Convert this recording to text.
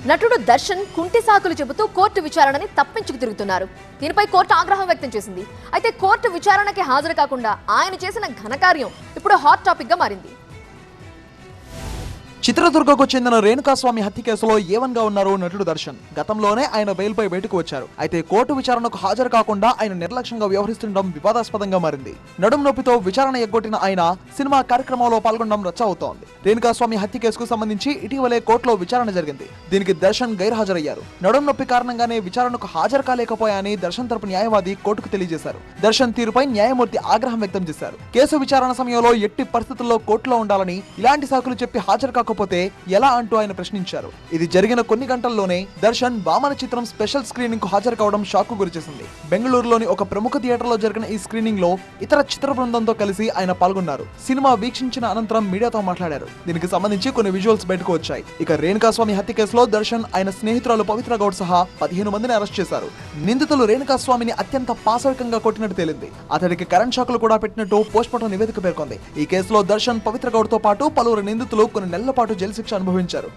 నటుడు దర్శన్ కుంటి సాకులు చెబుతూ కోర్టు విచారణని తప్పించుకు తిరుగుతున్నారు. దీనిపై కోర్టు ఆగ్రహం వ్యక్తం చేసింది. అయితే కోర్టు విచారణకి హాజరు కాకుండా ఆయన చేసిన ఘనకార్యం ఇప్పుడు హాట్ టాపిక్ గా మారింది. చిత్రదుర్గకు చెందిన రేణుకాస్వామి హత్య కేసులో ఏవన్గా ఉన్నారు నటుడు దర్శన్. గతంలోనే ఆయన బెయిల్పై బయటకు వచ్చారు. అయితే కోర్టు విచారణకు హాజరు కాకుండా ఆయన నిర్లక్ష్యంగా వ్యవహరిస్తుండడం వివాదాస్పదంగా మారింది. నడుం నొప్పితో విచారణ ఎగ్గొట్టిన ఆయన సినిమా కార్యక్రమంలో పాల్గొనడం రచ్చ అవుతోంది. రేణుకాస్వామి హత్య కేసుకు సంబంధించి ఇటీవలే కోర్టులో విచారణ జరిగింది. దీనికి దర్శన్ గైర్హాజరయ్యారు. నడుం నొప్పి కారణంగానే విచారణకు హాజరు కాలేకపోయాయని దర్శన్ తరపు న్యాయవాది కోర్టుకు తెలియజేశారు. దర్శన్ తీరుపై న్యాయమూర్తి ఆగ్రహం వ్యక్తం చేశారు. కేసు విచారణ సమయంలో ఎట్టి పరిస్థితుల్లో కోర్టులో ఉండాలని, ఇలాంటి సాకులు చెప్పి హాజరు కాకపోతే ఎలా అంటూ ఆయన ప్రశ్నించారు. ఇది జరిగిన కొన్ని గంటల్లోనే దర్శన్ వామన చిత్రం స్పెషల్ స్క్రీనింగ్ కు హాజరు కావడం షాక్ కు గురిచేసింది. బెంగళూరులోని ఒక ప్రముఖ థియేటర్ లో జరిగిన ఈ స్క్రీనింగ్ లో ఇతర చిత్ర బృందంతో కలిసి ఆయన పాల్గొన్నారు. సినిమా వీక్షించిన అనంతరం మీడియాతో మాట్లాడారు. దీనికి సంబంధించి కొన్ని విజువల్స్ బయటకు వచ్చాయి. ఇక రేణుకాస్వామి హత్య కేసులో దర్శన్ ఆయన స్నేహితురాలు పవిత్ర గౌడ్ సహా 15 మందిని అరెస్ట్ చేశారు. నిందితులు రేణుకాస్వామిని అత్యంత పాశవికంగా కొట్టినట్టు తేలింది. అతడికి కరెంట్ షాకులు కూడా పెట్టినట్టు పోస్ట్మార్టం నివేదిక పేర్కొంది. ఈ కేసులో దర్శన్, పవిత్ర గౌడ్ తో పాటు పలువురు నిందితులు కొన్ని నెలల పాటు జైలు శిక్ష అనుభవించారు.